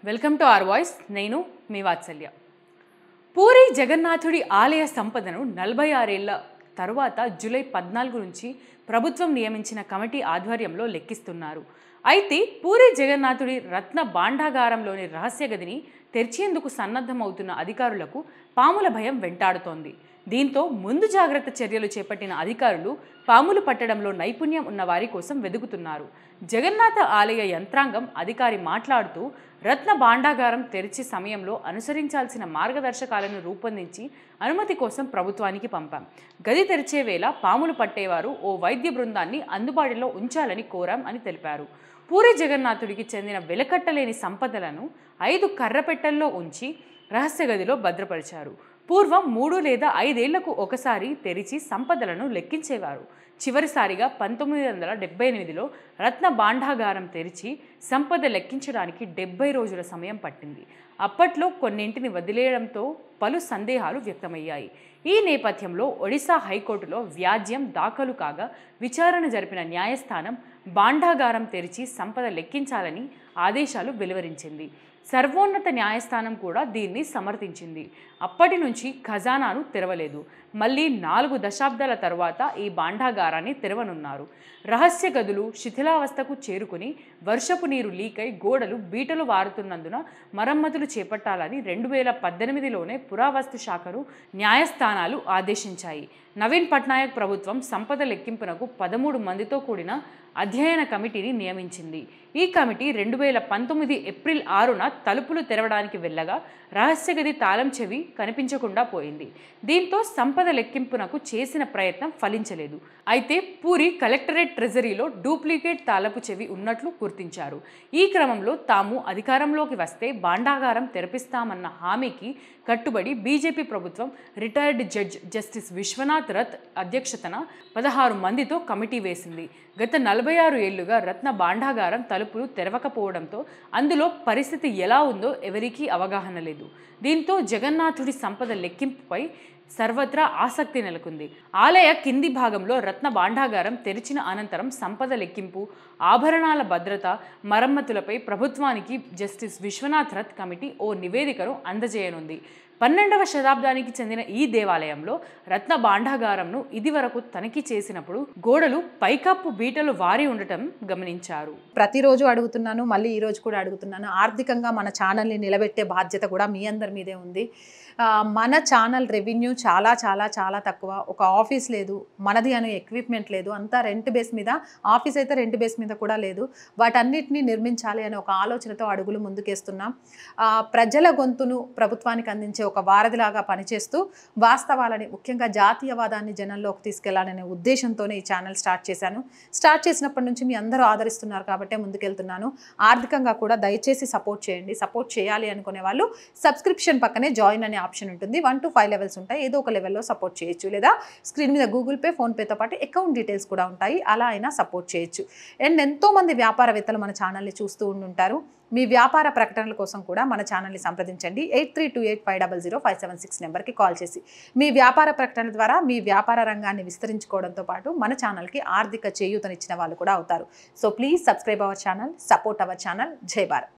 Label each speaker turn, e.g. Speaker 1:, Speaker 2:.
Speaker 1: Welcome to our voice. నేను మీ వాత్సల్య. పూరి జగన్నాథుడి ఆలయ సంపదను 46 ఏళ్ల తరువాత జూలై 14 నుంచి ప్రభుత్వం నియమించిన కమిటీ ఆధ్వర్యంలో లెక్కిస్తున్నారు. అయితే పూరి జగన్నాథుడి రత్న భాండాగారంలోని రహస్య గదిని తెరిచేందుకు సన్నద్ధమవుతున్న అధికారులకు పాముల భయం వెంటాడుతోంది. దీంతో ముందు జాగ్రత్త చర్యలు చేపట్టిన అధికారులు పాములు పట్టడంలో నైపుణ్యం ఉన్న వారి కోసం వెదుకుతున్నారు. జగన్నాథ ఆలయ యంత్రాంగం అధికారి మాట్లాడుతూ, రత్న భాండాగారం తెరిచే సమయంలో అనుసరించాల్సిన మార్గదర్శకాలను రూపొందించి అనుమతి కోసం ప్రభుత్వానికి పంపాం. గది తెరిచే వేళ పాములు పట్టేవారు ఓ వైద్య బృందాన్ని అందుబాటులో ఉంచాలని కోరాం అని తెలిపారు. పూరి జగన్నాథుడికి చెందిన వెలకట్టలేని సంపదలను 5 కర్రపెట్టెల్లో ఉంచి రహస్య గదిలో భద్రపరిచారు. పూర్వం 3 లేదా 5 ఏళ్లకు ఒకసారి తెరిచి సంపదలను లెక్కించేవారు. చివరిసారిగా 1978లో రత్న భాండాగారం తెరిచి సంపద లెక్కించడానికి 70 రోజుల సమయం పట్టింది. అప్పట్లో కొన్నింటిని వదిలేయడంతో పలు సందేహాలు వ్యక్తమయ్యాయి. ఈ నేపథ్యంలో ఒడిశా హైకోర్టులో వ్యాజ్యం దాఖలు కాగా విచారణ జరిపిన న్యాయస్థానం భాండాగారం తెరిచి సంపద లెక్కించాలని ఆదేశాలు వెలువరించింది. సర్వోన్నత న్యాయస్థానం కూడా దీన్ని సమర్థించింది. అప్పటి నుంచి ఖజానాను తెరవలేదు. మళ్ళీ 4 దశాబ్దాల తర్వాత ఈ భాండాగారాన్ని తెరవనున్నారు. రహస్య గదులు శిథిలావస్థకు చేరుకుని వర్షపు నీరు లీకై గోడలు బీటలు వారుతున్నందున మరమ్మతులు చేపట్టాలని 2018లోనే పురావస్తు శాఖను న్యాయస్థానాలు ఆదేశించాయి. నవీన్ పట్నాయక్ ప్రభుత్వం సంపద లెక్కింపునకు 13 మందితో కూడిన అధ్యయన కమిటీని నియమించింది. ఈ కమిటీ 2019 ఏప్రిల్ 6న తలుపులు తెరవడానికి వెళ్ళగా రహస్య గది తాళం చెవి కనిపించకుండా పోయింది. దీంతో సంపద లెక్కింపునకు చేసిన ప్రయత్నం ఫలించలేదు. అయితే పూరి కలెక్టరేట్ ట్రెజరీలో డూప్లికేట్ తాళపు చెవి ఉన్నట్లు గుర్తించారు. ఈ క్రమంలో తాము అధికారంలోకి వస్తే భాండాగారం తెరపిస్తామన్న హామీకి కట్టుబడి బీజేపీ ప్రభుత్వం retired judge justice Vishwanath Rath అధ్యక్షతన 16 మందితో కమిటీ వేసింది. గత 46 ఏళ్లుగా రత్న భాండాగారం తలుపులు తెరవకపోవడంతో అందులో పరిస్థితి ఎలా ఉందో ఎవరికీ అవగాహన లేదు. దీంతో జగన్నాథుడి సంపద లెక్కింపుపై సర్వత్రా ఆసక్తి నెలకొంది. ఆలయ కింది భాగంలో రత్న భాండాగారం తెరిచిన అనంతరం సంపద లెక్కింపు, ఆభరణాల భద్రత, మరమ్మతులపై ప్రభుత్వానికి జస్టిస్ విశ్వనాథ్ రథ్ కమిటీ ఓ నివేదికను అందజేయనుంది. 12వ శతాబ్దానికి చెందిన ఈ దేవాలయంలో రత్న భాండాగారంను ఇదివరకు తనిఖీ చేసినప్పుడు గోడలు పైకప్పు బీటలు వారి ఉండటం గమనించారు.
Speaker 2: ప్రతిరోజు అడుగుతున్నాను, మళ్ళీ ఈరోజు కూడా అడుగుతున్నాను. ఆర్థికంగా మన ఛానల్ని నిలబెట్టే బాధ్యత కూడా మీ అందరి మీదే ఉంది. మన ఛానల్ రెవెన్యూ చాలా చాలా చాలా తక్కువ. ఒక ఆఫీస్ లేదు, మనది అనే ఎక్విప్మెంట్ లేదు, అంతా రెంట్ బేస్ మీద. ఆఫీస్ అయితే రెంట్ బేస్ మీద కూడా లేదు. వాటన్నిటిని నిర్మించాలి అనే ఒక ఆలోచనతో అడుగులు ముందుకేస్తున్నాం. ప్రజల గొంతును ప్రభుత్వానికి అందించే ఒక వారధిలాగా పనిచేస్తూ వాస్తవాలని, ముఖ్యంగా జాతీయవాదాన్ని జనంలోకి తీసుకెళ్లాలనే ఉద్దేశంతోనే ఈ ఛానల్ స్టార్ట్ చేశాను. స్టార్ట్ చేసినప్పటి నుంచి మీ అందరూ ఆదరిస్తున్నారు కాబట్టే ముందుకెళ్తున్నాను. ఆర్థికంగా కూడా దయచేసి సపోర్ట్ చేయండి. సపోర్ట్ చేయాలి అనుకునే వాళ్ళు సబ్స్క్రిప్షన్ పక్కనే జాయిన్ అనే ఆప్షన్ ఉంటుంది. 1 to 5 లెవెల్స్ ఉంటాయి. ఏదో ఒక లెవెల్లో సపోర్ట్ చేయొచ్చు. లేదా స్క్రీన్ మీద గూగుల్ పే, ఫోన్పేతో పాటు అకౌంట్ డీటెయిల్స్ కూడా ఉంటాయి. అలా అయినా సపోర్ట్ చేయొచ్చు. అండ్ ఎంతోమంది వ్యాపారవేత్తలు మన ఛానల్ని చూస్తూ ఉంటుంటారు. మీ వ్యాపార ప్రకటనల కోసం కూడా మన ఛానల్ని సంప్రదించండి. 8328500576 నెంబర్కి కాల్ చేసి మీ వ్యాపార ప్రకటనల ద్వారా మీ వ్యాపార రంగాన్ని విస్తరించుకోవడంతో పాటు మన ఛానల్కి ఆర్థిక చేయూతనిచ్చిన వాళ్ళు కూడా అవుతారు. So please subscribe our channel, support our channel. జై భారత్.